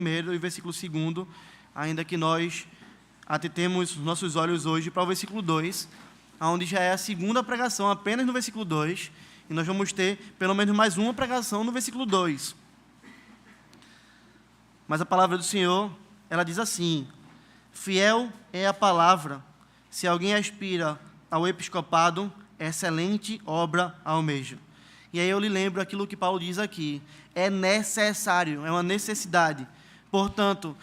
1 e versículo 2, ainda que nós atentemos nossos olhos hoje para o versículo 2, onde já é a segunda pregação apenas no versículo 2, e nós vamos ter pelo menos mais uma pregação no versículo 2. Mas a palavra do Senhor, ela diz assim: fiel é a palavra, se alguém aspira ao episcopado, excelente obra almeja. E aí eu lhe lembro aquilo que Paulo diz aqui: é necessário, é uma necessidade, portanto,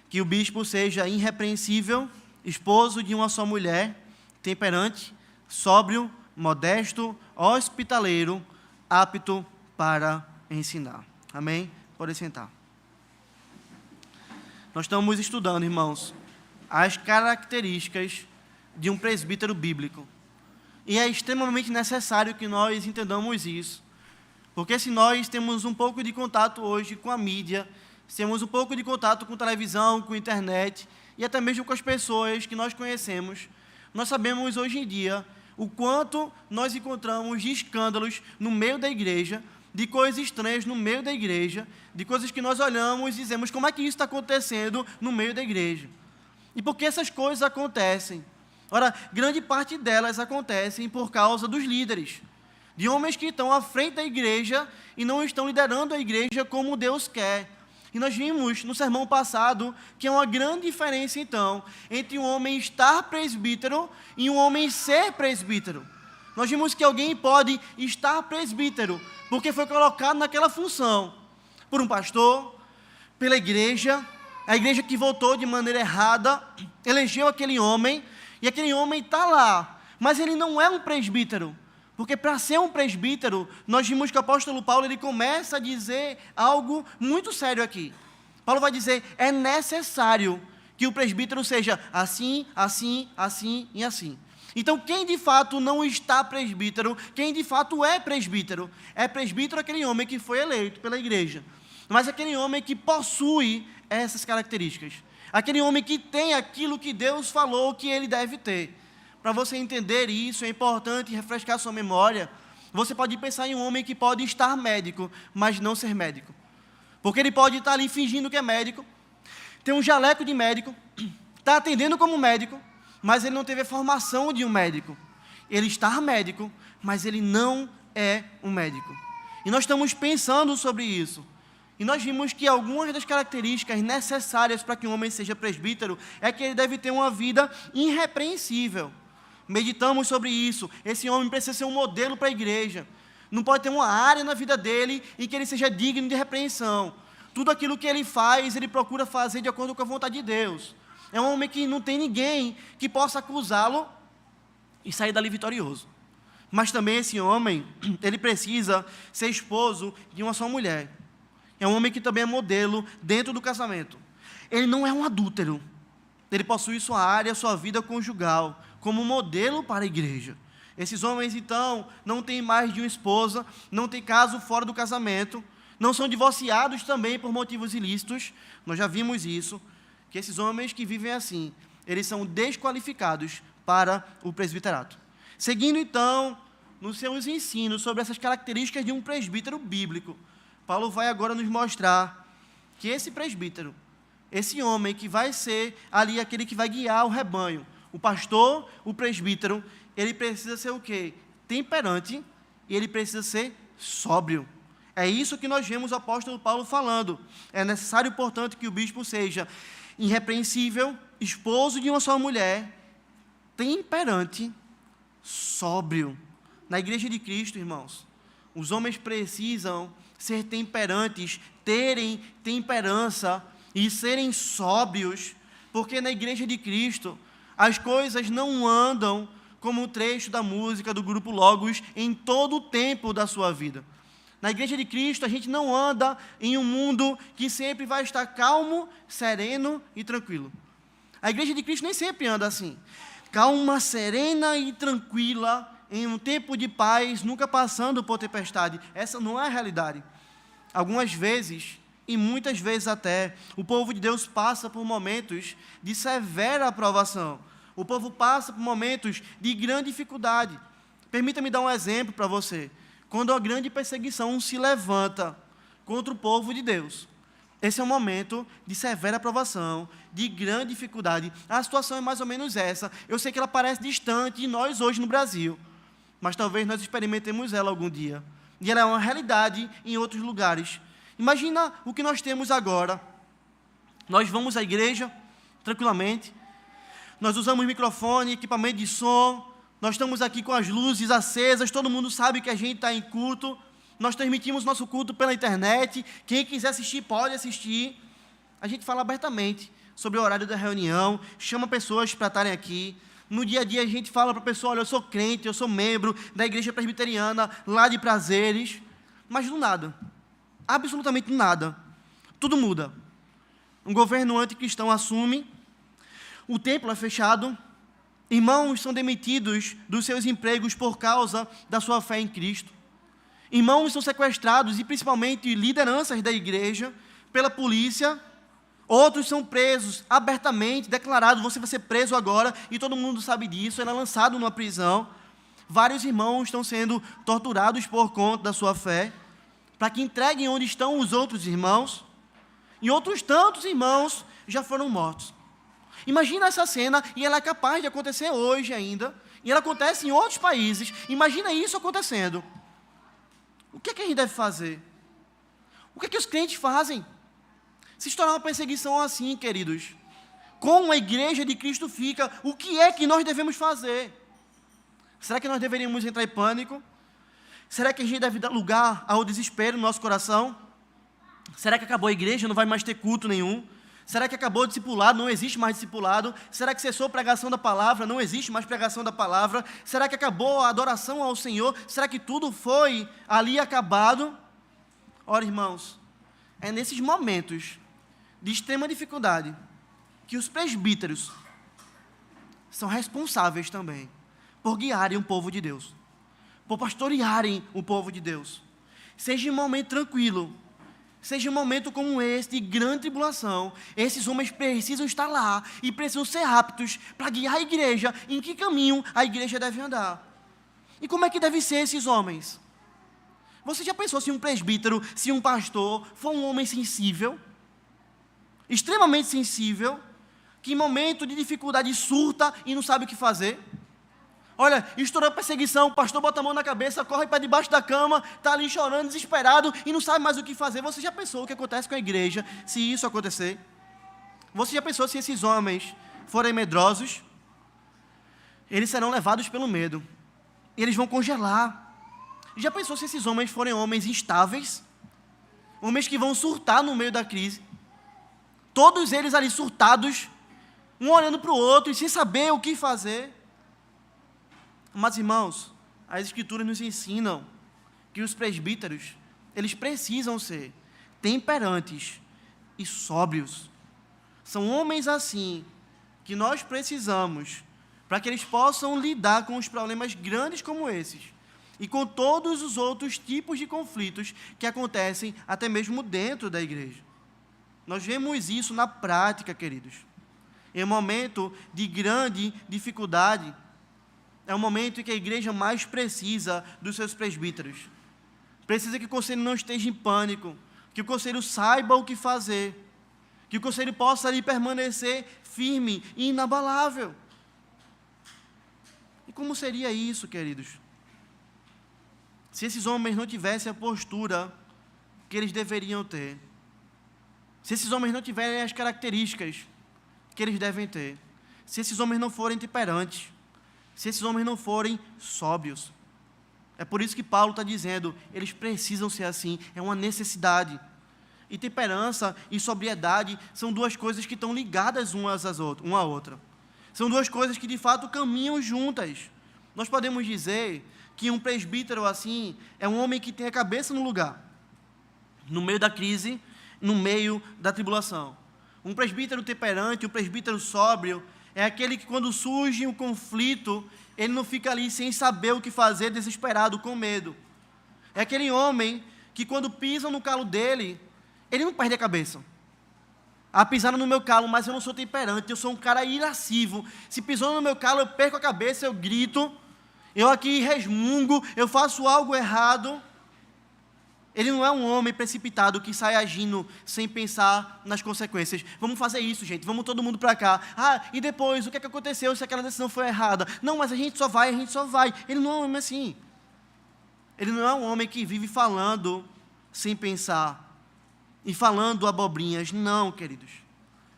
que o bispo seja irrepreensível, esposo de uma só mulher, temperante, sóbrio, modesto, hospitaleiro, apto para ensinar. Amém? Pode sentar. Nós estamos estudando, irmãos, as características de um presbítero bíblico. E é extremamente necessário que nós entendamos isso. Porque se nós temos um pouco de contato hoje com a mídia, temos um pouco de contato com televisão, com internet, e até mesmo com as pessoas que nós conhecemos, nós sabemos hoje em dia o quanto nós encontramos de escândalos no meio da igreja, de coisas estranhas no meio da igreja, de coisas que nós olhamos e dizemos: como é que isso está acontecendo no meio da igreja? E por que essas coisas acontecem? Ora, grande parte delas acontecem por causa dos líderes, de homens que estão à frente da igreja e não estão liderando a igreja como Deus quer. E nós vimos no sermão passado que é uma grande diferença, então, entre um homem estar presbítero e um homem ser presbítero. Nós vimos que alguém pode estar presbítero porque foi colocado naquela função por um pastor, pela igreja, a igreja que votou de maneira errada, elegeu aquele homem, e aquele homem está lá, mas ele não é um presbítero. Porque para ser um presbítero, nós vimos que o apóstolo Paulo ele começa a dizer algo muito sério aqui. Paulo vai dizer: é necessário que o presbítero seja assim, assim, assim e assim. Então, quem de fato não está presbítero, quem de fato é presbítero aquele homem que foi eleito pela igreja, mas aquele homem que possui essas características, aquele homem que tem aquilo que Deus falou que ele deve ter. Para você entender isso, é importante refrescar sua memória. Você pode pensar em um homem que pode estar médico, mas não ser médico. Porque ele pode estar ali fingindo que é médico, ter um jaleco de médico, está atendendo como médico, mas ele não teve a formação de um médico. Ele está médico, mas ele não é um médico. E nós estamos pensando sobre isso. E nós vimos que algumas das características necessárias para que um homem seja presbítero é que ele deve ter uma vida irrepreensível. Meditamos sobre isso. Esse homem precisa ser um modelo para a igreja. Não pode ter uma área na vida dele em que ele seja digno de repreensão. Tudo aquilo que ele faz, ele procura fazer de acordo com a vontade de Deus. É um homem que não tem ninguém que possa acusá-lo e sair dali vitorioso. Mas também esse homem, ele precisa ser esposo de uma só mulher. É um homem que também é modelo dentro do casamento. Ele não é um adúltero. Ele possui sua área, sua vida conjugal, como modelo para a igreja. Esses homens, então, não têm mais de uma esposa, não têm caso fora do casamento, não são divorciados também por motivos ilícitos. Nós já vimos isso, que esses homens que vivem assim, eles são desqualificados para o presbiterato. Seguindo, então, nos seus ensinos sobre essas características de um presbítero bíblico, Paulo vai agora nos mostrar que esse presbítero, esse homem que vai ser ali aquele que vai guiar o rebanho, o pastor, o presbítero, ele precisa ser o quê? Temperante, e ele precisa ser sóbrio. É isso que nós vemos o apóstolo Paulo falando. É necessário, portanto, que o bispo seja irrepreensível, esposo de uma só mulher, temperante, sóbrio. Na igreja de Cristo, irmãos, os homens precisam ser temperantes, terem temperança e serem sóbrios, porque na igreja de Cristo as coisas não andam como o trecho da música do grupo Logos em todo o tempo da sua vida. Na igreja de Cristo a gente não anda em um mundo que sempre vai estar calmo, sereno e tranquilo. A igreja de Cristo nem sempre anda assim, calma, serena e tranquila, em um tempo de paz, nunca passando por tempestade. Essa não é a realidade. Algumas vezes, e muitas vezes até, o povo de Deus passa por momentos de severa aprovação. O povo passa por momentos de grande dificuldade. Permita-me dar um exemplo para você. Quando a grande perseguição se levanta contra o povo de Deus, Esse é um momento de severa provação, de grande dificuldade. A situação é mais ou menos essa. Eu sei que ela parece distante de nós hoje no Brasil, mas talvez nós experimentemos ela algum dia. E ela é uma realidade em outros lugares. Imagina o que nós temos agora. Nós vamos à igreja, tranquilamente. Nós usamos microfone, equipamento de som. Nós estamos aqui com as luzes acesas. Todo mundo sabe que a gente está em culto. Nós transmitimos nosso culto pela internet. Quem quiser assistir, pode assistir. A gente fala abertamente sobre o horário da reunião, chama pessoas para estarem aqui. No dia a dia a gente fala para a pessoa, olha, eu sou crente, eu sou membro da igreja presbiteriana, lá de Prazeres. Mas do nada, absolutamente nada, tudo muda. Um governo anticristão assume, o templo é fechado, irmãos são demitidos dos seus empregos por causa da sua fé em Cristo. Irmãos são sequestrados, e principalmente lideranças da igreja, pela polícia. Outros são presos abertamente, declarado, você vai ser preso agora, e todo mundo sabe disso, ele é lançado numa prisão. Vários irmãos estão sendo torturados por conta da sua fé, para que entreguem onde estão os outros irmãos, e outros tantos irmãos já foram mortos. Imagina essa cena, e ela é capaz de acontecer hoje ainda, e ela acontece em outros países. Imagina isso acontecendo. O que é que a gente deve fazer? O que é que os crentes fazem? Se estourar uma perseguição assim, queridos, como a igreja de Cristo fica, o que é que nós devemos fazer? Será que nós deveríamos entrar em pânico? Será que a gente deve dar lugar ao desespero no nosso coração? Será que acabou a igreja, não vai mais ter culto nenhum? Será que acabou o discipulado, não existe mais discipulado? Será que cessou a pregação da palavra, não existe mais pregação da palavra? Será que acabou a adoração ao Senhor? Será que tudo foi ali acabado? Ora, irmãos, é nesses momentos de extrema dificuldade que os presbíteros são responsáveis também por guiarem o povo de Deus, por pastorearem o povo de Deus. Seja um momento tranquilo, seja um momento como esse, de grande tribulação, esses homens precisam estar lá e precisam ser aptos para guiar a igreja em que caminho a igreja deve andar. E como é que devem ser esses homens? Você já pensou se um presbítero, se um pastor for um homem sensível, extremamente sensível, que em momento de dificuldade surta e não sabe o que fazer? Olha, estourou a perseguição, o pastor bota a mão na cabeça, corre para debaixo da cama, está ali chorando, desesperado e não sabe mais o que fazer. Você já pensou o que acontece com a igreja se isso acontecer? Você já pensou se esses homens forem medrosos? Eles serão levados pelo medo. Eles vão congelar. Já pensou se esses homens forem homens instáveis? Homens que vão surtar no meio da crise? Todos eles ali surtados, um olhando para o outro e sem saber o que fazer. Mas, irmãos, as Escrituras nos ensinam que os presbíteros, eles precisam ser temperantes e sóbrios. São homens assim que nós precisamos para que eles possam lidar com os problemas grandes como esses e com todos os outros tipos de conflitos que acontecem até mesmo dentro da igreja. Nós vemos isso na prática, queridos. Em um momento de grande dificuldade, é o momento em que a igreja mais precisa dos seus presbíteros. Precisa que o conselho não esteja em pânico, que o conselho saiba o que fazer, que o conselho possa ali permanecer firme e inabalável. E como seria isso, queridos? Se esses homens não tivessem a postura que eles deveriam ter, se esses homens não tiverem as características que eles devem ter, se esses homens não forem temperantes, se esses homens não forem sóbrios. É por isso que Paulo está dizendo, eles precisam ser assim, é uma necessidade. E temperança e sobriedade são duas coisas que estão ligadas uma à outra. São duas coisas que de fato caminham juntas. Nós podemos dizer que um presbítero assim é um homem que tem a cabeça no lugar, no meio da crise, no meio da tribulação. Um presbítero temperante, um presbítero sóbrio, é aquele que quando surge um conflito, ele não fica ali sem saber o que fazer, desesperado, com medo. É aquele homem que quando pisam no calo dele, ele não perde a cabeça. Ah, pisaram no meu calo, mas eu não sou temperante, eu sou um cara irascível. Se pisou no meu calo, eu perco a cabeça, eu grito, eu aqui resmungo, eu faço algo errado. Ele não é um homem precipitado que sai agindo sem pensar nas consequências. Vamos fazer isso, gente. Vamos todo mundo para cá. Ah, e depois, o que é que aconteceu se aquela decisão foi errada? Não, mas a gente só vai. Ele não é um homem assim. Ele não é um homem que vive falando sem pensar e falando abobrinhas. Não, queridos.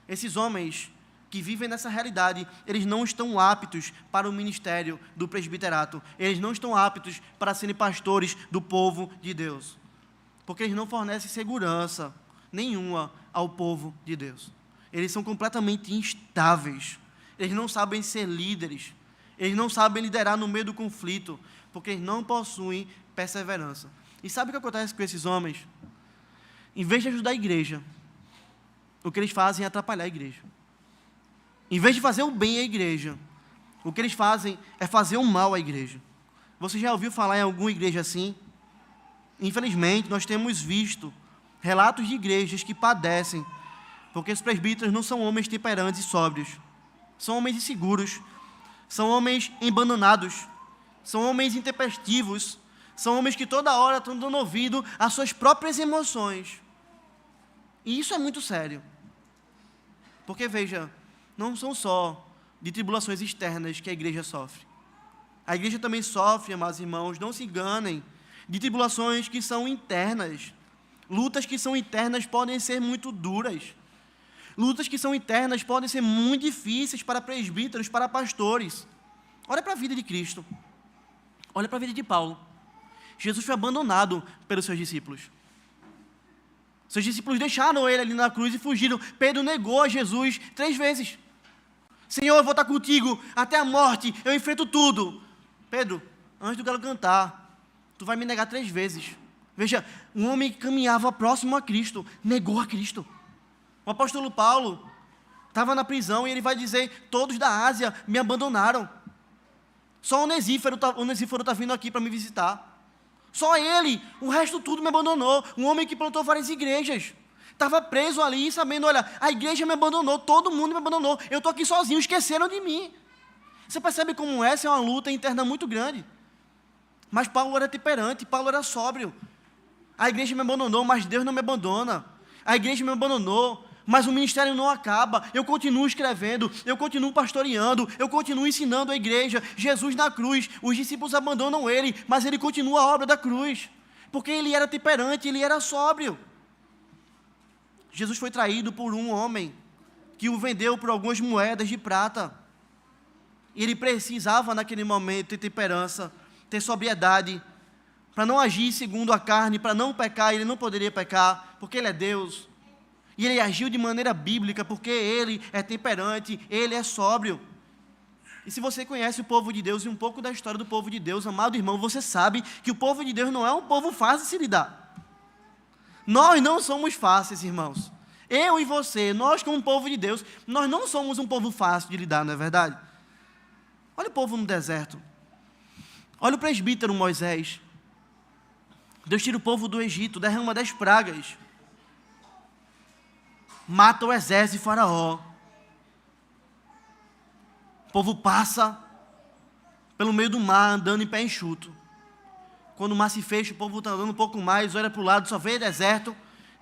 Esses homens que vivem nessa realidade, eles não estão aptos para o ministério do presbiterato. Eles não estão aptos para serem pastores do povo de Deus. Porque eles não fornecem segurança nenhuma ao povo de Deus. Eles são completamente instáveis. Eles não sabem ser líderes. Eles não sabem liderar no meio do conflito, porque eles não possuem perseverança. E sabe o que acontece com esses homens? Em vez de ajudar a igreja, o que eles fazem é atrapalhar a igreja. Em vez de fazer o bem à igreja, o que eles fazem é fazer o mal à igreja. Você já ouviu falar em alguma igreja assim? Infelizmente, nós temos visto relatos de igrejas que padecem, porque os presbíteros não são homens temperantes e sóbrios. São homens inseguros, são homens abandonados, são homens intempestivos, são homens que toda hora estão dando ouvido às suas próprias emoções. E isso é muito sério. Porque, veja, não são só de tribulações externas que a igreja sofre. A igreja também sofre, amados irmãos, não se enganem, de tribulações que são internas. Lutas que são internas podem ser muito duras. Lutas que são internas podem ser muito difíceis para presbíteros, para pastores. Olha para a vida de Cristo. Olha para a vida de Paulo. Jesus foi abandonado pelos seus discípulos. Seus discípulos deixaram ele ali na cruz e fugiram. Pedro negou a Jesus 3 vezes. Senhor, eu vou estar contigo até a morte, eu enfrento tudo. Pedro, antes do galo cantar, tu vai me negar 3 vezes. Veja, um homem que caminhava próximo a Cristo, negou a Cristo. O apóstolo Paulo estava na prisão e ele vai dizer, todos da Ásia me abandonaram. Só o Onesíforo está vindo aqui para me visitar. Só ele, o resto tudo me abandonou. Um homem que plantou várias igrejas. Estava preso ali, sabendo, olha, a igreja me abandonou, todo mundo me abandonou. Eu estou aqui sozinho, esqueceram de mim. Você percebe como essa é uma luta interna muito grande. Mas Paulo era temperante, Paulo era sóbrio. A igreja me abandonou, mas Deus não me abandona. A igreja me abandonou, mas o ministério não acaba. Eu continuo escrevendo, eu continuo pastoreando, eu continuo ensinando a igreja. Jesus na cruz, os discípulos abandonam ele, mas ele continua a obra da cruz. Porque ele era temperante, ele era sóbrio. Jesus foi traído por um homem que o vendeu por algumas moedas de prata. E ele precisava, naquele momento, ter temperança, ter sobriedade, para não agir segundo a carne, para não pecar. Ele não poderia pecar, porque ele é Deus. E ele agiu de maneira bíblica, porque ele é temperante, ele é sóbrio. E se você conhece o povo de Deus e um pouco da história do povo de Deus, amado irmão, você sabe que o povo de Deus não é um povo fácil de se lidar. Nós não somos fáceis, irmãos. Eu e você, nós como povo de Deus, nós não somos um povo fácil de lidar, não é verdade? Olha o povo no deserto. Olha o presbítero Moisés. Deus tira o povo do Egito, derrama 10 pragas. Mata o exército de Faraó. O povo passa pelo meio do mar, andando em pé enxuto. Quando o mar se fecha, o povo está andando um pouco mais, olha para o lado, só vê deserto,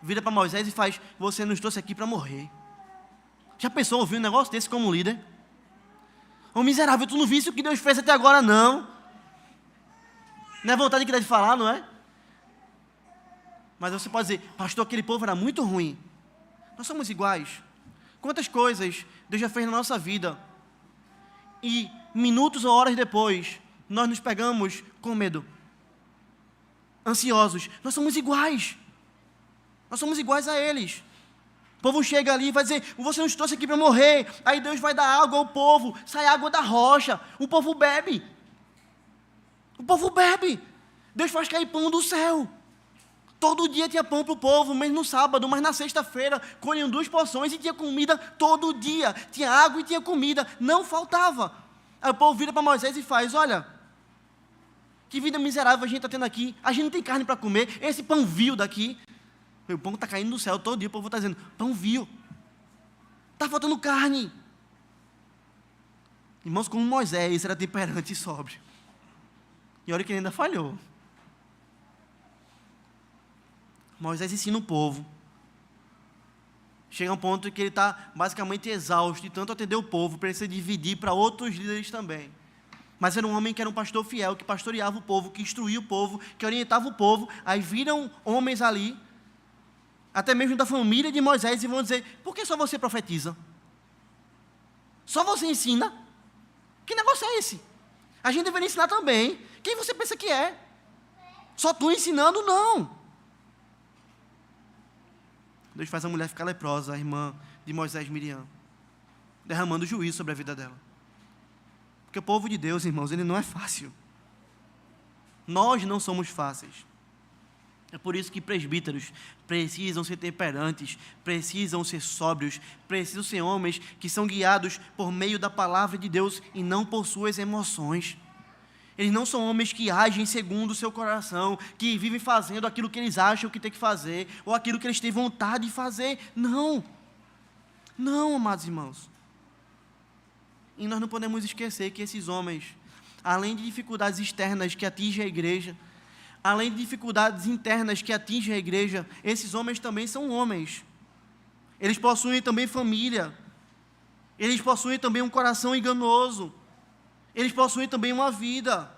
vira para Moisés e faz, você nos trouxe aqui para morrer. Já pensou ouvir um negócio desse como líder? Ô miserável, tu não viste o que Deus fez até agora, não? Não é vontade que dá de falar, não é? Mas você pode dizer, pastor, aquele povo era muito ruim. Nós somos iguais. Quantas coisas Deus já fez na nossa vida e minutos ou horas depois, nós nos pegamos com medo, ansiosos. Nós somos iguais. Nós somos iguais a eles. O povo chega ali e vai dizer, você nos trouxe aqui para morrer. Aí Deus vai dar água ao povo, sai água da rocha, o povo bebe. O povo bebe. Deus faz cair pão do céu. Todo dia tinha pão para o povo, mas no sábado, mas na sexta-feira, colhiam 2 porções e tinha comida todo dia. Tinha água e tinha comida, não faltava. Aí o povo vira para Moisés e faz, olha, que vida miserável a gente está tendo aqui. A gente não tem carne para comer, esse pão vil daqui. O pão está caindo do céu todo dia, o povo está dizendo, pão vil. Está faltando carne. Irmãos, como Moisés era temperante e sóbrio. E olha que ele ainda falhou. Moisés ensina o povo. Chega a um ponto em que ele está basicamente exausto de tanto atender o povo, precisa dividir para outros líderes também. Mas era um homem que era um pastor fiel, que pastoreava o povo, que instruía o povo, que orientava o povo. Aí viram homens ali, até mesmo da família de Moisés, e vão dizer: por que só você profetiza? Só você ensina? Que negócio é esse? A gente deveria ensinar também. Quem você pensa que é? Só tu ensinando? Não. Deus faz a mulher ficar leprosa, a irmã de Moisés, Miriam, derramando juízo sobre a vida dela. Porque o povo de Deus, irmãos, ele não é fácil. Nós não somos fáceis. É por isso que presbíteros precisam ser temperantes, precisam ser sóbrios, precisam ser homens que são guiados por meio da palavra de Deus e não por suas emoções. Eles não são homens que agem segundo o seu coração, que vivem fazendo aquilo que eles acham que tem que fazer, ou aquilo que eles têm vontade de fazer. Não. Não, amados irmãos. E nós não podemos esquecer que esses homens, além de dificuldades externas que atingem a igreja, além de dificuldades internas que atingem a igreja, esses homens também são homens. Eles possuem também família. Eles possuem também um coração enganoso. Eles possuem também uma vida.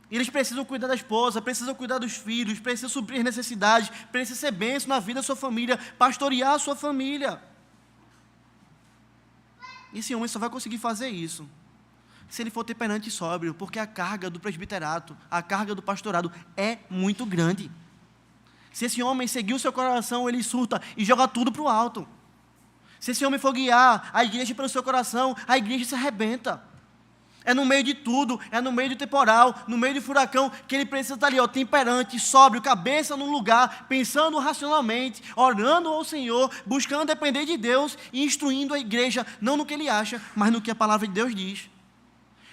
Eles precisam cuidar da esposa, precisam cuidar dos filhos, precisam suprir necessidades, precisam ser bênção na vida da sua família, pastorear a sua família. Esse homem só vai conseguir fazer isso se ele for temperante e sóbrio, porque a carga do presbiterato, a carga do pastorado é muito grande. Se esse homem seguir o seu coração, ele surta e joga tudo para o alto. Se esse homem for guiar a igreja pelo seu coração, a igreja se arrebenta. É no meio de tudo, é no meio do temporal, no meio do furacão, que ele precisa estar ali, temperante, sóbrio, cabeça no lugar, pensando racionalmente, orando ao Senhor, buscando depender de Deus e instruindo a igreja, não no que ele acha, mas no que a palavra de Deus diz.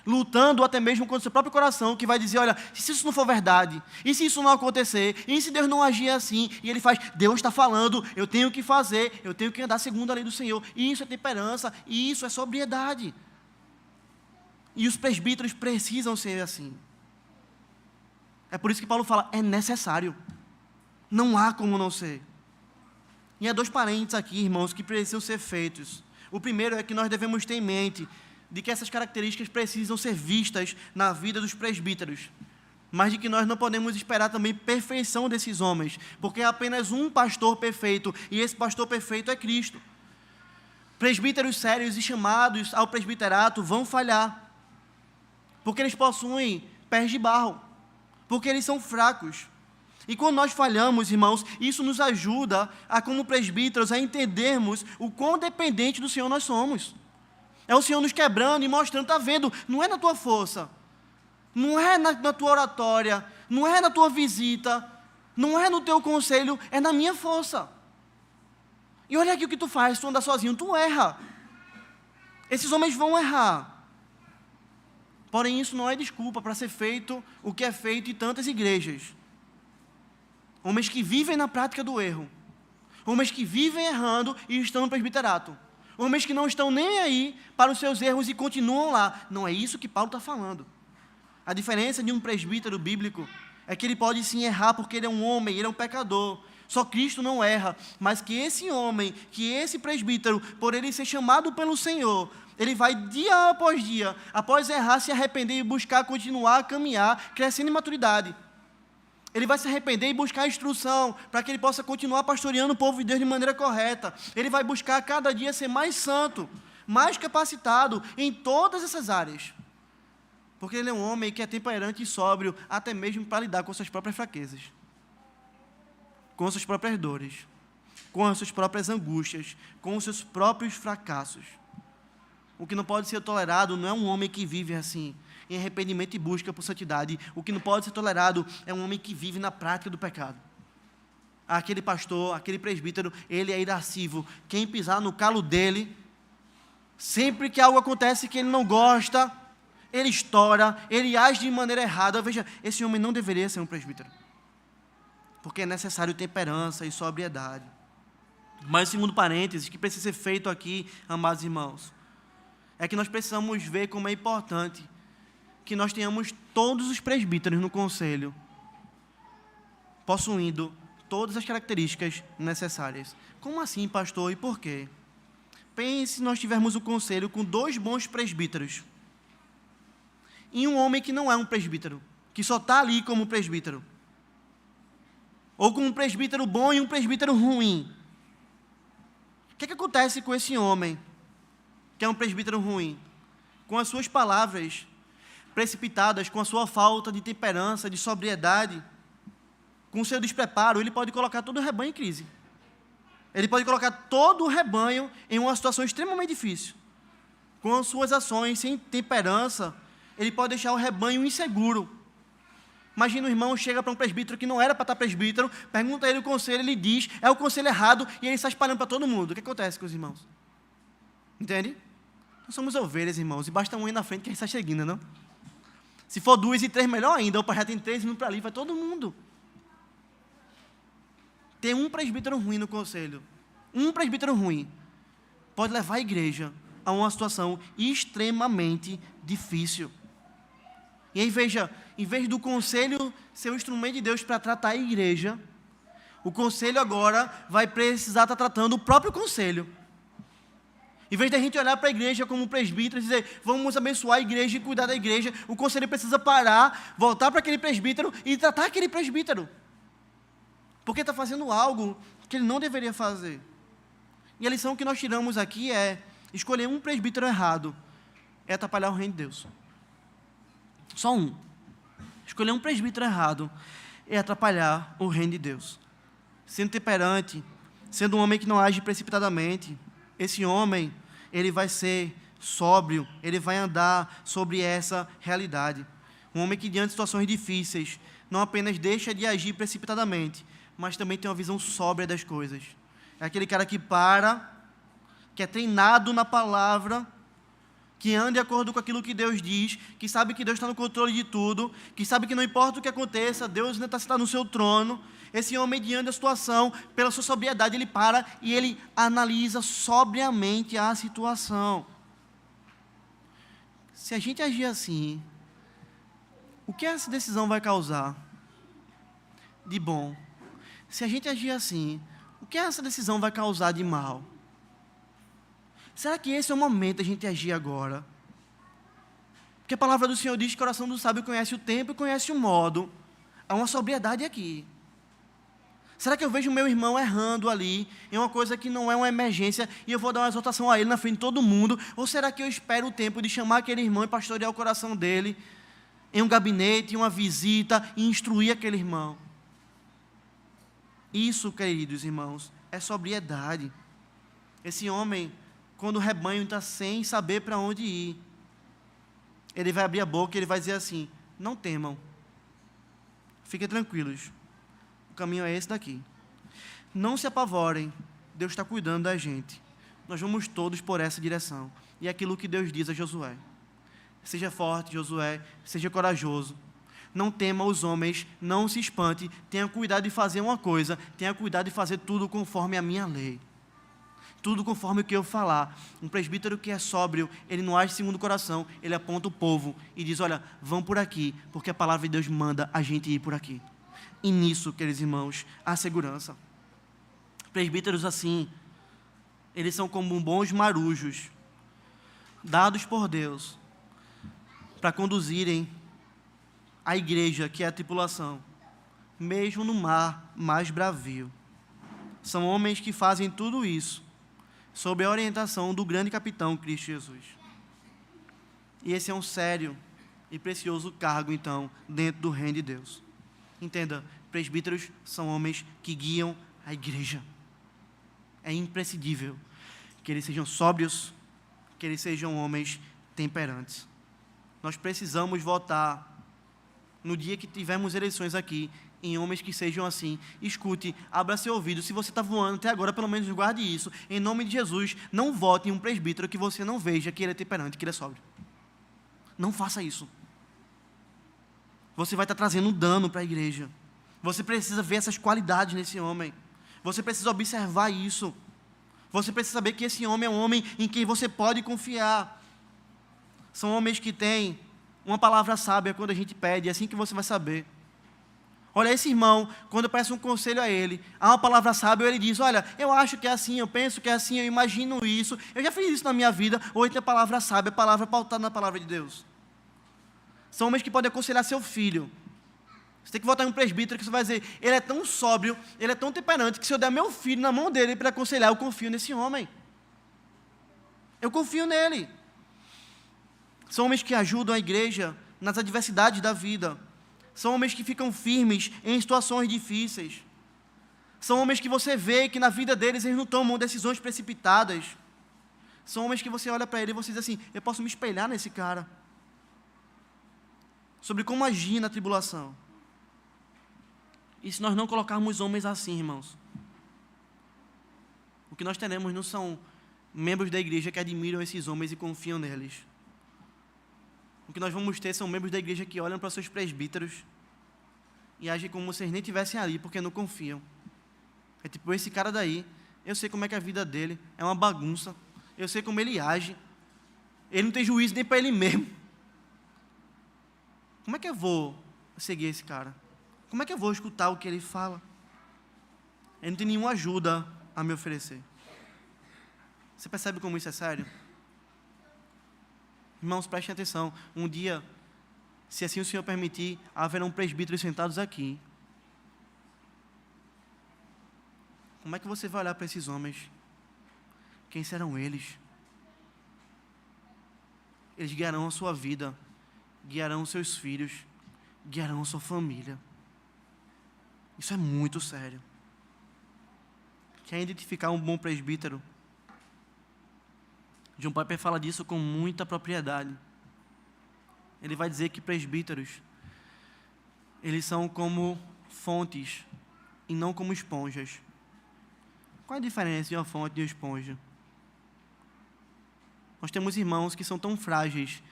Lutando até mesmo contra o seu próprio coração, que vai dizer: olha, se isso não for verdade, e se isso não acontecer, e se Deus não agir assim, e ele faz: Deus está falando, eu tenho que fazer, eu tenho que andar segundo a lei do Senhor. E isso é temperança, e isso é sobriedade. E os presbíteros precisam ser assim. É por isso que Paulo fala: é necessário. Não há como não ser. E há dois parênteses aqui, irmãos, que precisam ser feitos. O primeiro é que nós devemos ter em mente de que essas características precisam ser vistas na vida dos presbíteros, mas de que nós não podemos esperar também perfeição desses homens, porque é apenas um pastor perfeito, e esse pastor perfeito é Cristo. Presbíteros sérios e chamados ao presbiterato vão falhar, porque eles possuem pés de barro, porque eles são fracos. E quando nós falhamos, irmãos, isso nos ajuda, como presbíteros, a entendermos o quão dependente do Senhor nós somos. É o Senhor nos quebrando e mostrando: está vendo, não é na tua força, não é na tua oratória, não é na tua visita, não é no teu conselho, é na minha força. E olha aqui o que tu faz, tu anda sozinho, tu erra. Esses homens vão errar. Porém, isso não é desculpa para ser feito o que é feito em tantas igrejas. Homens que vivem na prática do erro. Homens que vivem errando e estão no presbiterato. Homens que não estão nem aí para os seus erros e continuam lá. Não é isso que Paulo está falando. A diferença de um presbítero bíblico é que ele pode sim errar porque ele é um homem, ele é um pecador. Só Cristo não erra, mas que esse homem, que esse presbítero, por ele ser chamado pelo Senhor, ele vai dia após dia, após errar, se arrepender e buscar continuar a caminhar, crescendo em maturidade. Ele vai se arrepender e buscar instrução para que ele possa continuar pastoreando o povo de Deus de maneira correta. Ele vai buscar cada dia ser mais santo, mais capacitado em todas essas áreas. Porque ele é um homem que é temperante e sóbrio, até mesmo para lidar com suas próprias fraquezas, com suas próprias dores, com as suas próprias angústias, com os seus próprios fracassos. O que não pode ser tolerado não é um homem que vive assim, em arrependimento e busca por santidade. O que não pode ser tolerado é um homem que vive na prática do pecado. Aquele pastor, aquele presbítero, ele é irascível. Quem pisar no calo dele, sempre que algo acontece que ele não gosta, ele estoura, ele age de maneira errada. Veja, esse homem não deveria ser um presbítero, porque é necessário temperança e sobriedade. Mas o segundo parênteses que precisa ser feito aqui, amados irmãos, é que nós precisamos ver como é importante que nós tenhamos todos os presbíteros no conselho, possuindo todas as características necessárias. Como assim, pastor? E por quê? Pense se nós tivermos o conselho com 2 bons presbíteros e um homem que não é um presbítero, que só está ali como presbítero. Ou com um presbítero bom e um presbítero ruim. O que acontece com esse homem, que é um presbítero ruim? Com as suas palavras precipitadas, com a sua falta de temperança, de sobriedade, com o seu despreparo, ele pode colocar todo o rebanho em crise. Ele pode colocar todo o rebanho em uma situação extremamente difícil. Com as suas ações sem temperança, ele pode deixar o rebanho inseguro. Imagina o irmão chega para um presbítero que não era para estar presbítero, pergunta a ele o conselho, ele diz, é o conselho errado, e ele está espalhando para todo mundo. O que acontece com os irmãos? Entende? Nós somos ovelhas, irmãos, e basta um ir na frente que a gente está chegando, não? Se for 2 e 3, melhor ainda, ou já tem 3 indo para ali, vai todo mundo. Ter um presbítero ruim no conselho, um presbítero ruim, pode levar a igreja a uma situação extremamente difícil. E aí, veja, em vez do conselho ser um instrumento de Deus para tratar a igreja, o conselho agora vai precisar estar tratando o próprio conselho. Em vez de a gente olhar para a igreja como presbítero e dizer, vamos abençoar a igreja e cuidar da igreja, o conselho precisa parar, voltar para aquele presbítero e tratar aquele presbítero. Porque está fazendo algo que ele não deveria fazer. E a lição que nós tiramos aqui é, escolher um presbítero errado é atrapalhar o reino de Deus. Só um. Escolher um presbítero errado é atrapalhar o reino de Deus. Sendo temperante, sendo um homem que não age precipitadamente, esse homem, ele vai ser sóbrio, ele vai andar sobre essa realidade. Um homem que, diante de situações difíceis, não apenas deixa de agir precipitadamente, mas também tem uma visão sóbria das coisas. É aquele cara que para, que é treinado na palavra, que anda de acordo com aquilo que Deus diz, que sabe que Deus está no controle de tudo, que sabe que não importa o que aconteça, Deus ainda está sentado no seu trono. Esse homem, diante da situação, pela sua sobriedade, ele para e ele analisa sobriamente a situação. Se a gente agir assim, o que essa decisão vai causar de bom? Se a gente agir assim, o que essa decisão vai causar de mal? Será que esse é o momento da gente agir agora? Porque a palavra do Senhor diz que o coração do sábio conhece o tempo e conhece o modo. Há uma sobriedade aqui. Será que eu vejo o meu irmão errando ali, em uma coisa que não é uma emergência, e eu vou dar uma exortação a ele na frente de todo mundo? Ou será que eu espero o tempo de chamar aquele irmão e pastorear o coração dele, em um gabinete, em uma visita, e instruir aquele irmão? Isso, queridos irmãos, é sobriedade. Esse homem, quando o rebanho está sem saber para onde ir, ele vai abrir a boca e ele vai dizer assim, não temam, fiquem tranquilos, o caminho é esse daqui. Não se apavorem, Deus está cuidando da gente. Nós vamos todos por essa direção. E é aquilo que Deus diz a Josué. Seja forte, Josué, seja corajoso. Não tema os homens, não se espante, tenha cuidado de fazer uma coisa, tenha cuidado de fazer tudo conforme a minha lei. Tudo conforme o que eu falar. Um presbítero que é sóbrio, ele não age segundo o coração, ele aponta o povo e diz, olha, vão por aqui, porque a palavra de Deus manda a gente ir por aqui. E nisso, queridos irmãos, há segurança. Presbíteros assim, eles são como bons marujos, dados por Deus, para conduzirem a igreja, que é a tripulação, mesmo no mar mais bravio. São homens que fazem tudo isso sob a orientação do grande capitão Cristo Jesus. E esse é um sério e precioso cargo, então, dentro do reino de Deus. Entenda, presbíteros são homens que guiam a igreja. É imprescindível que eles sejam sóbrios, que eles sejam homens temperantes. Nós precisamos votar, no dia que tivermos eleições aqui, em homens que sejam assim. Escute, abra seu ouvido. Se você está voando até agora, pelo menos guarde isso. Em nome de Jesus, não vote em um presbítero que você não veja que ele é temperante, que ele é sóbrio. Não faça isso. Você vai estar trazendo um dano para a igreja. Você precisa ver essas qualidades nesse homem. Você precisa observar isso. Você precisa saber que esse homem é um homem em quem você pode confiar. São homens que têm uma palavra sábia quando a gente pede, é assim que você vai saber. Olha, esse irmão, quando eu peço um conselho a ele, há uma palavra sábia, ele diz, olha, eu acho que é assim, eu penso que é assim, eu imagino isso, eu já fiz isso na minha vida, ou então a palavra sábia, a palavra pautada na palavra de Deus. São homens que podem aconselhar seu filho. Você tem que votar em um presbítero que você vai dizer, ele é tão sóbrio, ele é tão temperante, que se eu der meu filho na mão dele para aconselhar, eu confio nesse homem. Eu confio nele. São homens que ajudam a igreja nas adversidades da vida. São homens que ficam firmes em situações difíceis. São homens que você vê que na vida deles eles não tomam decisões precipitadas. São homens que você olha para ele e você diz assim, eu posso me espelhar nesse cara. Sobre como agir na tribulação. E se nós não colocarmos homens assim, irmãos, o que nós teremos não são membros da igreja que admiram esses homens e confiam neles. O que nós vamos ter são membros da igreja que olham para seus presbíteros e agem como se eles nem estivessem ali, porque não confiam. É tipo, esse cara daí, eu sei como é que é a vida dele, é uma bagunça, eu sei como ele age, ele não tem juízo nem para ele mesmo. Como é que eu vou seguir esse cara? Como é que eu vou escutar o que ele fala? Ele não tem nenhuma ajuda a me oferecer. Você percebe como isso é sério? Irmãos, prestem atenção. Um dia, se assim o Senhor permitir, haverão presbíteros sentados aqui. Como é que você vai olhar para esses homens? Quem serão eles? Eles guiarão a sua vida, guiarão os seus filhos, guiarão a sua família. Isso é muito sério. Quer identificar um bom presbítero? John Piper fala disso com muita propriedade. Ele vai dizer que presbíteros, eles são como fontes e não como esponjas. Qual é a diferença de uma fonte e uma esponja? Nós temos irmãos que são tão frágeis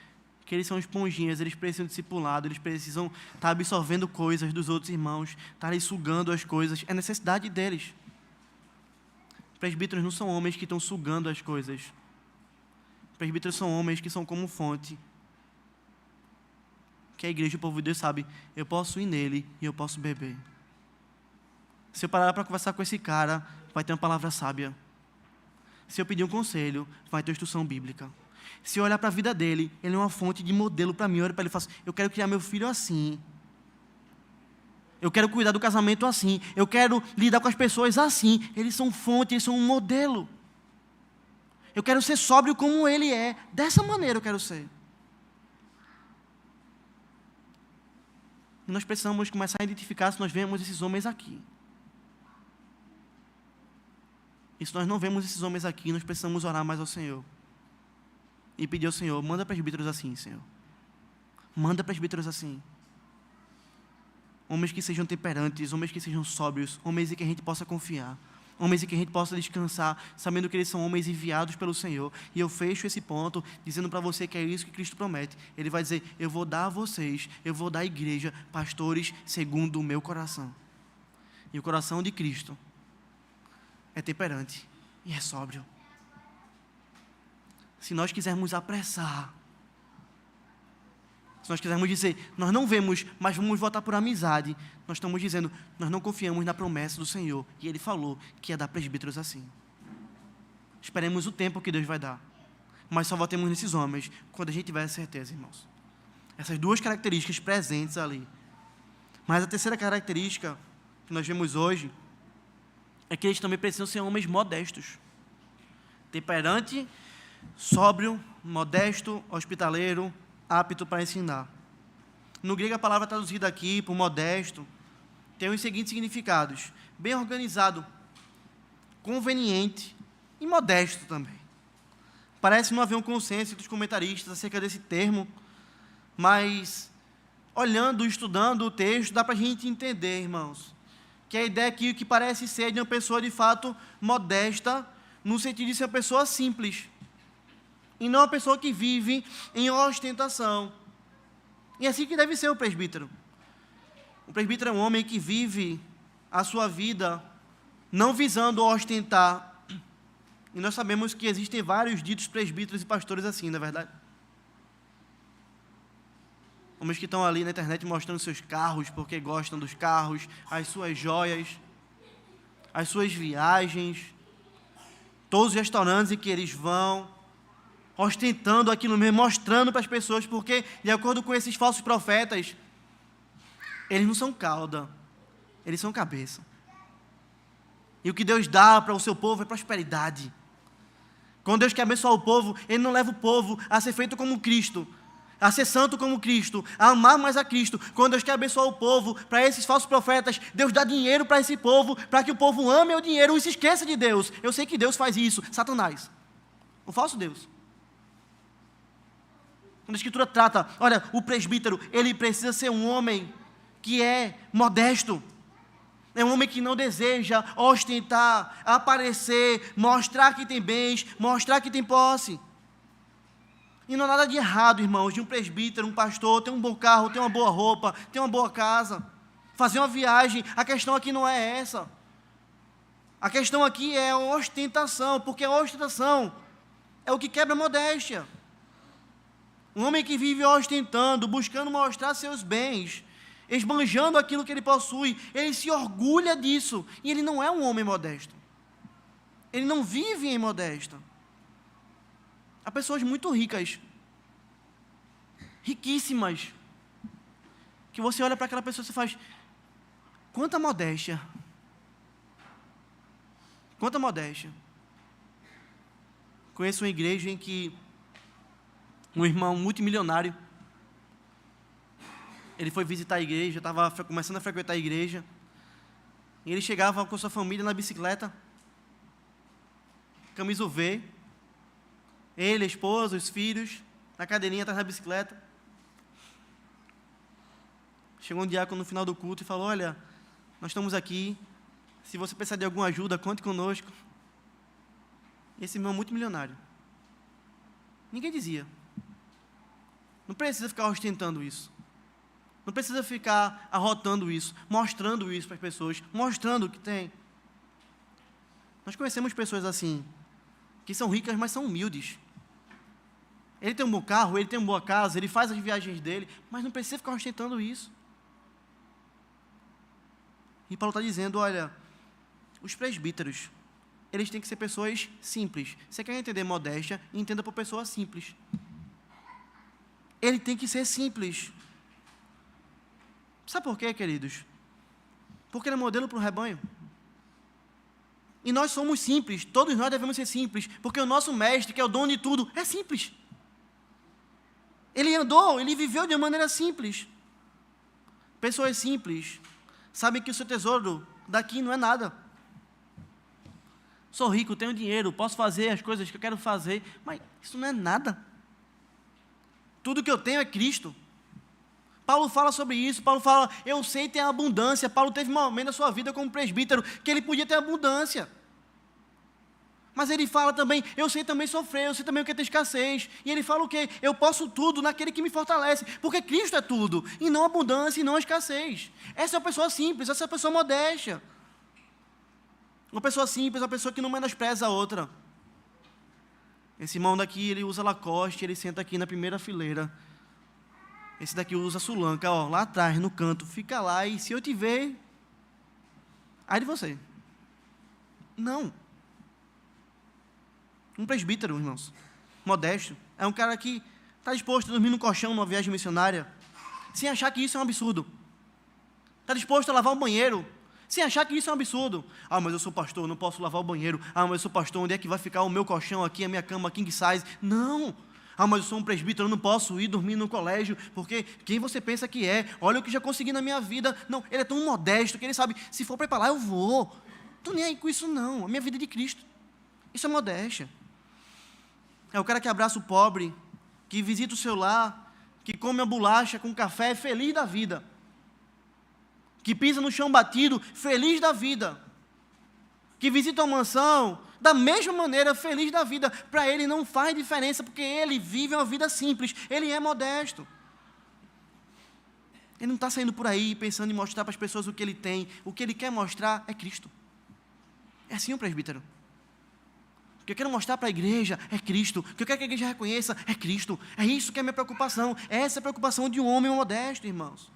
que eles são esponjinhas, eles precisam de discipulado, eles precisam estar absorvendo coisas dos outros irmãos, estarem sugando as coisas, é necessidade deles. Presbíteros não são homens que estão sugando as coisas. Presbíteros são homens que são como fonte. Que a igreja, o povo de Deus sabe, eu posso ir nele e eu posso beber. Se eu parar para conversar com esse cara, vai ter uma palavra sábia. Se eu pedir um conselho, vai ter instrução bíblica. Se eu olhar para a vida dele, ele é uma fonte de modelo para mim. Eu olho para ele e falo, eu quero criar meu filho assim. Eu quero cuidar do casamento assim. Eu quero lidar com as pessoas assim. Eles são fonte, eles são um modelo. Eu quero ser sóbrio como ele é. Dessa maneira eu quero ser. E nós precisamos começar a identificar se nós vemos esses homens aqui. E se nós não vemos esses homens aqui, nós precisamos orar mais ao Senhor. E pedir ao Senhor, manda presbíteros assim, Senhor. Manda presbíteros assim. Homens que sejam temperantes, homens que sejam sóbrios, homens em que a gente possa confiar. Homens em que a gente possa descansar, sabendo que eles são homens enviados pelo Senhor. E eu fecho esse ponto, dizendo para você que é isso que Cristo promete. Ele vai dizer, eu vou dar a vocês, eu vou dar à igreja, pastores segundo o meu coração. E o coração de Cristo é temperante e é sóbrio. Se nós quisermos apressar, se nós quisermos dizer, nós não vemos, mas vamos votar por amizade, nós estamos dizendo, nós não confiamos na promessa do Senhor. E Ele falou que ia dar presbíteros assim. Esperemos o tempo que Deus vai dar. Mas só votemos nesses homens quando a gente tiver certeza, irmãos. Essas duas características presentes ali. Mas a terceira característica que nós vemos hoje é que eles também precisam ser homens modestos. Temperante, sóbrio, modesto, hospitaleiro, apto para ensinar. No grego, a palavra traduzida aqui por modesto tem os seguintes significados: bem organizado, conveniente e modesto também. Parece não haver um consenso entre os comentaristas acerca desse termo, mas olhando, estudando o texto, dá para a gente entender, irmãos, que a ideia aqui que parece ser de uma pessoa de fato modesta, no sentido de ser uma pessoa simples, e não uma pessoa que vive em ostentação. E é assim que deve ser o presbítero. O presbítero é um homem que vive a sua vida não visando ostentar. E nós sabemos que existem vários ditos presbíteros e pastores assim, não é verdade? Homens que estão ali na internet mostrando seus carros, porque gostam dos carros, as suas joias, as suas viagens, todos os restaurantes em que eles vão, ostentando aquilo mesmo, mostrando para as pessoas, porque, de acordo com esses falsos profetas, eles não são cauda, eles são cabeça. E o que Deus dá para o seu povo é prosperidade. Quando Deus quer abençoar o povo, Ele não leva o povo a ser feito como Cristo, a ser santo como Cristo, a amar mais a Cristo. Quando Deus quer abençoar o povo, para esses falsos profetas, Deus dá dinheiro para esse povo, para que o povo ame o dinheiro e se esqueça de Deus. Eu sei que Deus faz isso, Satanás, o falso Deus. Quando a Escritura trata, olha, o presbítero, ele precisa ser um homem que é modesto. É um homem que não deseja ostentar, aparecer, mostrar que tem bens, mostrar que tem posse. E não há nada de errado, irmãos, de um presbítero, um pastor, ter um bom carro, ter uma boa roupa, ter uma boa casa, fazer uma viagem. A questão aqui não é essa. A questão aqui é a ostentação, porque a ostentação é o que quebra a modéstia. Um homem que vive ostentando, buscando mostrar seus bens, esbanjando aquilo que ele possui, ele se orgulha disso, e ele não é um homem modesto. Ele não vive em modéstia. Há pessoas muito ricas, riquíssimas, que você olha para aquela pessoa e você faz, quanta modéstia. Quanta modéstia. Conheço uma igreja em que um irmão multimilionário, ele foi visitar a igreja, estava começando a frequentar a igreja, e ele chegava com sua família na bicicleta, camisa V, ele, a esposa, os filhos, na cadeirinha atrás da bicicleta. Chegou um diácono no final do culto e falou, olha, nós estamos aqui, se você precisar de alguma ajuda, conte conosco. Esse irmão multimilionário. Ninguém dizia. Não precisa ficar ostentando isso. Não precisa ficar arrotando isso, mostrando isso para as pessoas, mostrando o que tem. Nós conhecemos pessoas assim, que são ricas, mas são humildes. Ele tem um bom carro, ele tem uma boa casa, ele faz as viagens dele, mas não precisa ficar ostentando isso. E Paulo está dizendo, olha, os presbíteros, eles têm que ser pessoas simples. Você quer entender modéstia? Entenda por pessoa simples. Ele tem que ser simples. Sabe por quê, queridos? Porque ele é modelo para o rebanho. E nós somos simples, todos nós devemos ser simples, porque o nosso mestre, que é o dono de tudo, é simples. Ele andou, ele viveu de uma maneira simples. Pessoas simples sabem que o seu tesouro daqui não é nada. Sou rico, tenho dinheiro, posso fazer as coisas que eu quero fazer, mas isso não é nada. Tudo que eu tenho é Cristo. Paulo fala sobre isso, Paulo fala, eu sei ter abundância. Paulo teve um momento na sua vida como presbítero que ele podia ter abundância. Mas ele fala também, eu sei também sofrer, eu sei também o que é ter escassez. E ele fala o quê? Eu posso tudo naquele que me fortalece, porque Cristo é tudo, e não abundância, e não escassez. Essa é uma pessoa simples, essa é uma pessoa modéstia. Uma pessoa simples, uma pessoa que não menospreza a outra. Esse irmão daqui, ele usa Lacoste, ele senta aqui na primeira fileira. Esse daqui usa Sulanca, ó, lá atrás, no canto, fica lá, e se eu te ver, ai de você. Não. Um presbítero, irmãos, modesto, é um cara que está disposto a dormir no colchão numa viagem missionária, sem achar que isso é um absurdo. Está disposto a lavar o banheiro, sem achar que isso é um absurdo. Ah, mas eu sou pastor, não posso lavar o banheiro. Ah, mas eu sou pastor, onde é que vai ficar o meu colchão aqui, a minha cama king size? Não. Ah, mas eu sou um presbítero, eu não posso ir dormir no colégio, porque quem você pensa que é? Olha o que já consegui na minha vida. Não, ele é tão modesto que ele sabe, se for para ir para lá, eu vou. Não estou nem aí com isso não, a minha vida é de Cristo. Isso é modéstia. É o cara que abraça o pobre, que visita o seu lar, que come a bolacha com café, feliz da vida. Que pisa no chão batido, feliz da vida. Que visita uma mansão, da mesma maneira, feliz da vida. Para ele não faz diferença, porque ele vive uma vida simples, ele é modesto. Ele não está saindo por aí pensando em mostrar para as pessoas o que ele tem. O que ele quer mostrar é Cristo. É assim o presbítero. O que eu quero mostrar para a igreja é Cristo. O que eu quero que a igreja reconheça é Cristo. É isso que é a minha preocupação. É essa a preocupação de um homem modesto, irmãos.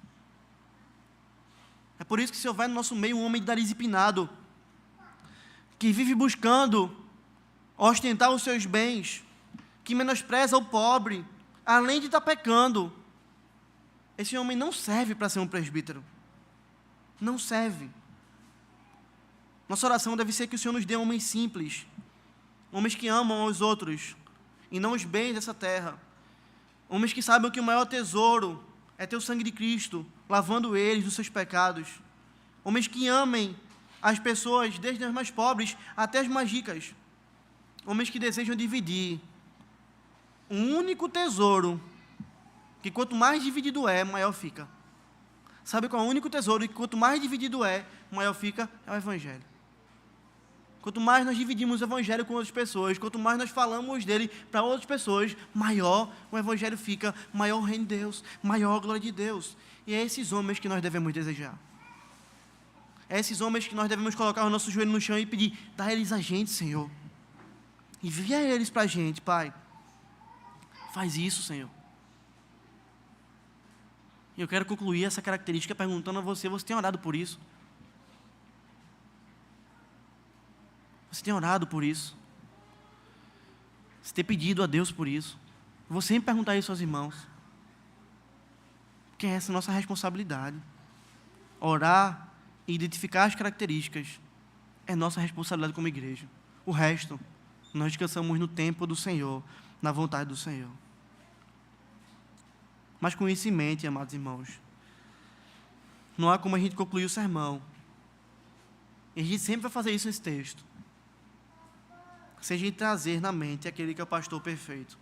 É por isso que se houver no nosso meio um homem de nariz empinado, que vive buscando ostentar os seus bens, que menospreza o pobre, além de estar pecando, esse homem não serve para ser um presbítero. Não serve. Nossa oração deve ser que o Senhor nos dê homens simples, homens que amam aos outros, e não os bens dessa terra. Homens que saibam que o maior tesouro é ter o sangue de Cristo, lavando eles dos seus pecados. Homens que amem as pessoas, desde as mais pobres até as mais ricas. Homens que desejam dividir um único tesouro, que quanto mais dividido é, maior fica. Sabe qual é o único tesouro que quanto mais dividido é, maior fica? É o Evangelho. Quanto mais nós dividimos o Evangelho com outras pessoas, quanto mais nós falamos dele para outras pessoas, maior o Evangelho fica, maior o reino de Deus, maior a glória de Deus. E é esses homens que nós devemos desejar. É esses homens que nós devemos colocar o nosso joelho no chão e pedir: dá eles a gente, Senhor. Envia eles para a gente, Pai. Faz isso, Senhor. E eu quero concluir essa característica perguntando a você: você tem orado por isso? Você tem orado por isso? Você tem pedido a Deus por isso? Eu vou sempre perguntar isso aos irmãos. Porque essa é a nossa responsabilidade. Orar e identificar as características é nossa responsabilidade como igreja. O resto, nós descansamos no tempo do Senhor, na vontade do Senhor. Mas com isso em mente, amados irmãos, não há como a gente concluir o sermão. E a gente sempre vai fazer isso nesse texto. Se a gente trazer na mente aquele que é o pastor perfeito.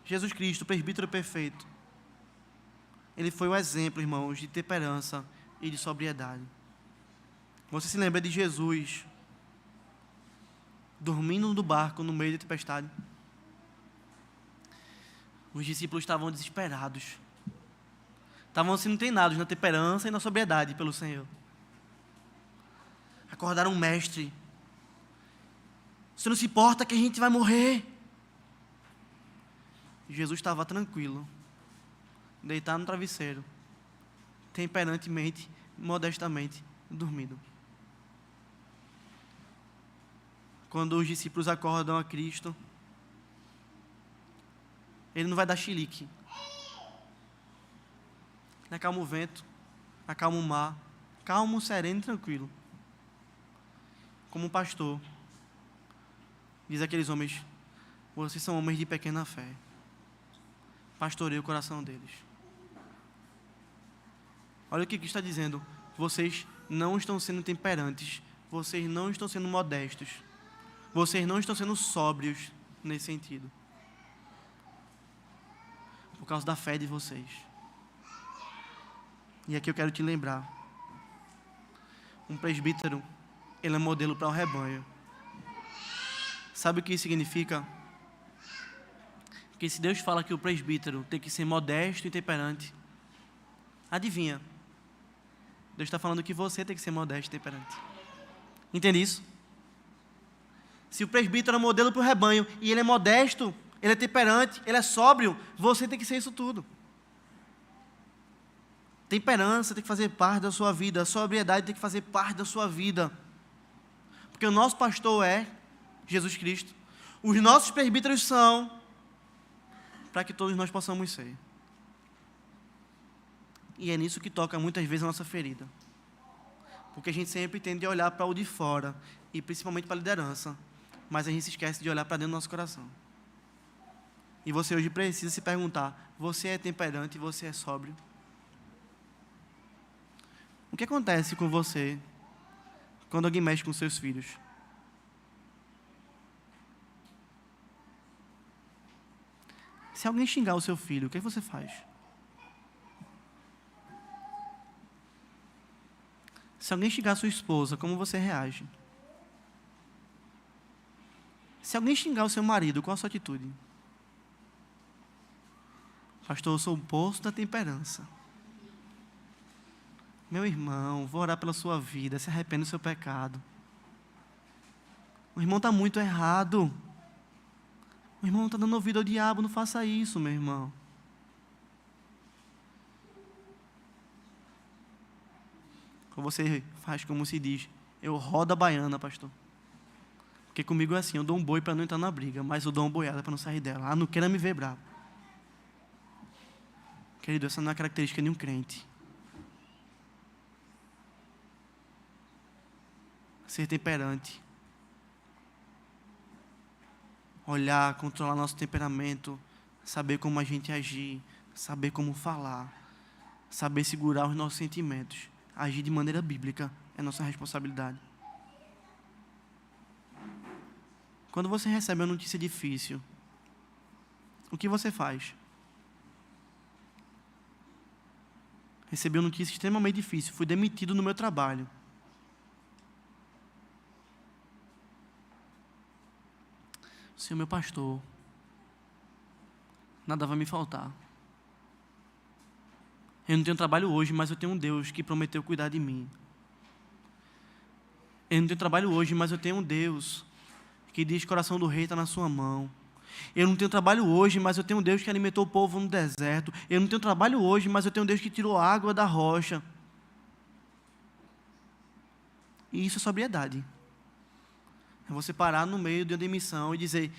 Jesus Cristo, o presbítero perfeito. Ele foi o exemplo, irmãos, de temperança e de sobriedade. Você se lembra de Jesus dormindo no barco no meio da tempestade? Os discípulos estavam desesperados. Estavam sendo treinados na temperança e na sobriedade pelo Senhor. Acordaram o mestre. Você não se importa que a gente vai morrer? Jesus estava tranquilo, deitado no travesseiro, temperantemente, modestamente, dormindo. Quando os discípulos acordam a Cristo, Ele não vai dar chilique. Ele acalma o vento, acalma o mar, calmo, sereno e tranquilo. Como um pastor, diz aqueles homens: vocês são homens de pequena fé. Pastoreie o coração deles. Olha o que está dizendo: vocês não estão sendo temperantes, vocês não estão sendo modestos, vocês não estão sendo sóbrios nesse sentido, por causa da fé de vocês. E aqui eu quero te lembrar: um presbítero, ele é modelo para o rebanho. Sabe o que isso significa? Porque se Deus fala que o presbítero tem que ser modesto e temperante, adivinha? Deus está falando que você tem que ser modesto e temperante. Entende isso? Se o presbítero é modelo para o rebanho e ele é modesto, ele é temperante, ele é sóbrio, você tem que ser isso tudo. Temperança tem que fazer parte da sua vida, a sobriedade tem que fazer parte da sua vida. Porque o nosso pastor é Jesus Cristo. Os nossos presbíteros são para que todos nós possamos ser. E é nisso que toca muitas vezes a nossa ferida. Porque a gente sempre tende a olhar para o de fora, e principalmente para a liderança, mas a gente se esquece de olhar para dentro do nosso coração. E você hoje precisa se perguntar: você é temperante e você é sóbrio? O que acontece com você quando alguém mexe com seus filhos? Se alguém xingar o seu filho, o que você faz? Se alguém xingar a sua esposa, como você reage? Se alguém xingar o seu marido, qual a sua atitude? Pastor, eu sou o poço da temperança. Meu irmão, vou orar pela sua vida, se arrependa do seu pecado. O irmão está muito errado. O irmão está dando ouvido ao diabo, não faça isso, meu irmão. Ou você faz como se diz, eu rodo a baiana, pastor. Porque comigo é assim, eu dou um boi para não entrar na briga, mas eu dou uma boiada para não sair dela. Ah, não queira me ver bravo. Querido, essa não é a característica de um crente. Ser temperante. Olhar, controlar nosso temperamento, saber como a gente agir, saber como falar, saber segurar os nossos sentimentos, agir de maneira bíblica é nossa responsabilidade. Quando você recebe uma notícia difícil, o que você faz? Recebi uma notícia extremamente difícil, fui demitido no meu trabalho. Senhor, meu pastor, nada vai me faltar. Eu não tenho trabalho hoje, mas eu tenho um Deus que prometeu cuidar de mim. Eu não tenho trabalho hoje, mas eu tenho um Deus que diz que o coração do rei está na sua mão. Eu não tenho trabalho hoje, mas eu tenho um Deus que alimentou o povo no deserto. Eu não tenho trabalho hoje, mas eu tenho um Deus que tirou a água da rocha. E isso é sobriedade. É você parar no meio de uma demissão e dizer,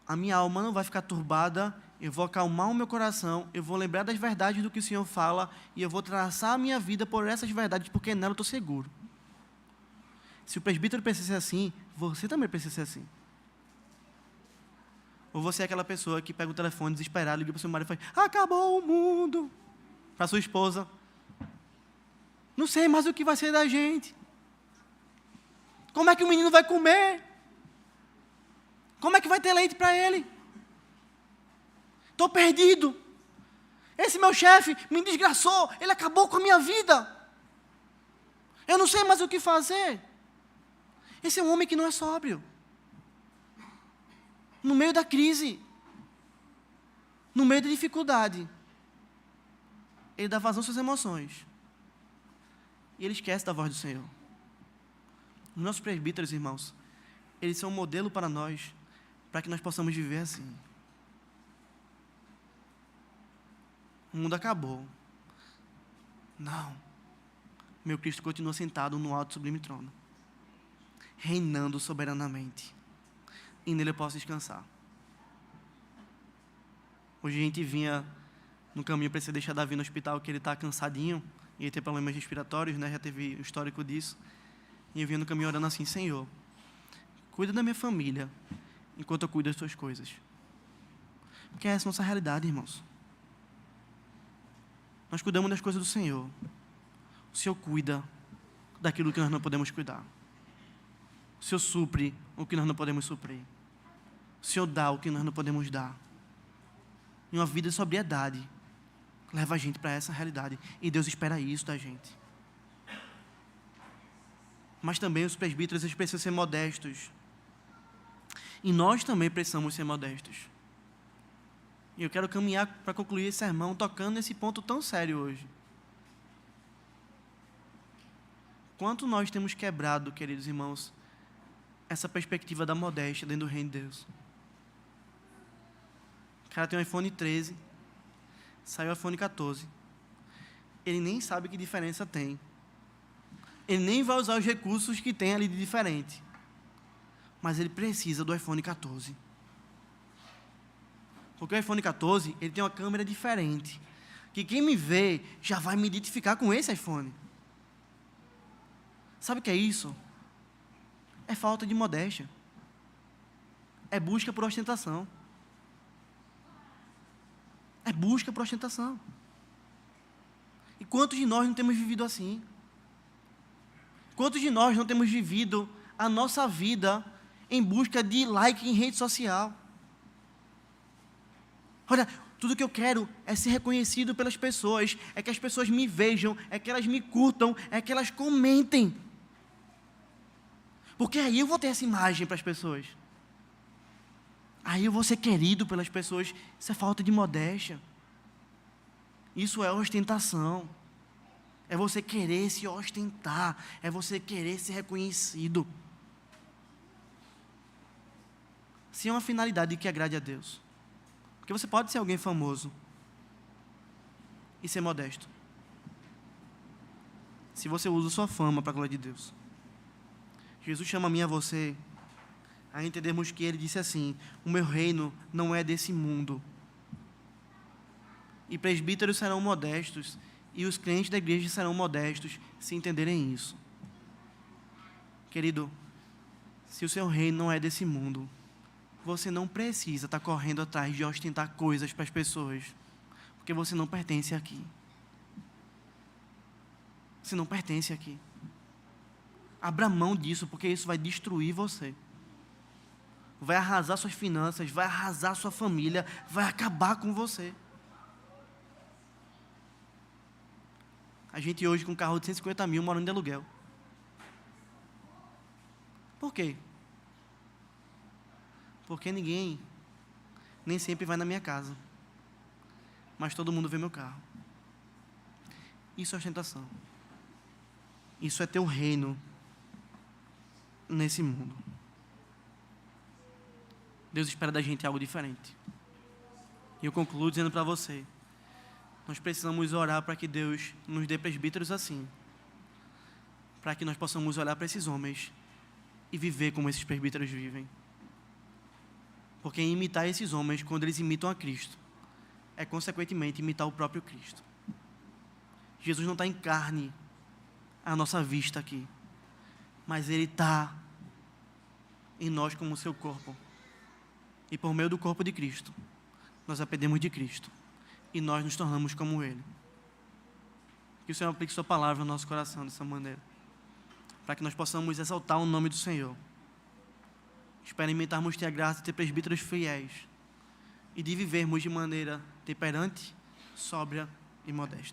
a minha alma não vai ficar turbada, eu vou acalmar o meu coração, eu vou lembrar das verdades do que o Senhor fala e eu vou traçar a minha vida por essas verdades, porque nela eu estou seguro. Se o presbítero precisa ser assim, você também precisa ser assim. Ou você é aquela pessoa que pega o telefone desesperado, liga para o seu marido e fala, acabou o mundo. Para sua esposa, não sei mais o que vai ser da gente. Como é que o menino vai comer? Como é que vai ter leite para ele? Estou perdido. Esse meu chefe me desgraçou, ele acabou com a minha vida. Eu não sei mais o que fazer. Esse é um homem que não é sóbrio. No meio da crise, no meio da dificuldade, ele dá vazão às suas emoções. E ele esquece da voz do Senhor. Os nossos presbíteros, irmãos, eles são um modelo para nós, para que nós possamos viver assim. O mundo acabou. Não. Meu Cristo continua sentado no alto e sublime trono, reinando soberanamente. E nele eu posso descansar. Hoje a gente vinha no caminho para você deixar Davi no hospital, que ele está cansadinho, e ele tem problemas respiratórios, né? Já teve histórico disso. E eu vinha no caminho orando assim, Senhor, cuida da minha família, enquanto eu cuido das tuas coisas. Porque essa é a nossa realidade, irmãos. Nós cuidamos das coisas do Senhor. O Senhor cuida daquilo que nós não podemos cuidar. O Senhor supre o que nós não podemos suprir. O Senhor dá o que nós não podemos dar. E uma vida de sobriedade leva a gente para essa realidade. E Deus espera isso da gente. Mas também os presbíteros, eles precisam ser modestos. E nós também precisamos ser modestos. E eu quero caminhar para concluir esse sermão tocando nesse ponto tão sério hoje. Quanto nós temos quebrado, queridos irmãos, essa perspectiva da modéstia dentro do reino de Deus. O cara tem um iPhone 13, saiu o iPhone 14. Ele nem sabe que diferença tem. Ele nem vai usar os recursos que tem ali de diferente. Mas ele precisa do iPhone 14. Porque o iPhone 14, ele tem uma câmera diferente. Que quem me vê já vai me identificar com esse iPhone. Sabe o que é isso? É falta de modéstia. É busca por ostentação. É busca por ostentação. E quantos de nós não temos vivido assim? Quantos de nós não temos vivido a nossa vida em busca de like em rede social? Olha, tudo que eu quero é ser reconhecido pelas pessoas, é que as pessoas me vejam, é que elas me curtam, é que elas comentem. Porque aí eu vou ter essa imagem para as pessoas. Aí eu vou ser querido pelas pessoas. Isso é falta de modéstia. Isso é ostentação. É você querer se ostentar. É você querer ser reconhecido. se é uma finalidade que agrade a Deus. Porque você pode ser alguém famoso e ser modesto, se você usa sua fama para a glória de Deus. Jesus chama a mim e a você a entendermos que Ele disse assim: o meu reino não é desse mundo. E presbíteros serão modestos, e os crentes da igreja serão modestos, se entenderem isso. Querido, se o seu reino não é desse mundo, você não precisa estar correndo atrás de ostentar coisas para as pessoas, porque você não pertence aqui. Você não pertence aqui. Abra mão disso, porque isso vai destruir você. Vai arrasar suas finanças, vai arrasar sua família, vai acabar com você. A gente hoje com um carro de 150 mil morando de aluguel. Por quê? Porque ninguém nem sempre vai na minha casa, mas todo mundo vê meu carro. Isso é ostentação. Isso é ter o reino nesse mundo. Deus espera da gente algo diferente. E eu concluo dizendo para você: nós precisamos orar para que Deus nos dê presbíteros assim, para que nós possamos olhar para esses homens e viver como esses presbíteros vivem. Porque imitar esses homens, quando eles imitam a Cristo, é consequentemente imitar o próprio Cristo. Jesus não está em carne à nossa vista aqui, mas Ele está em nós como seu corpo. E por meio do corpo de Cristo, nós aprendemos de Cristo e nós nos tornamos como Ele. Que o Senhor aplique sua palavra no nosso coração dessa maneira, para que nós possamos exaltar o nome do Senhor, experimentarmos ter a graça de ter presbíteros fiéis e de vivermos de maneira temperante, sóbria e modesta.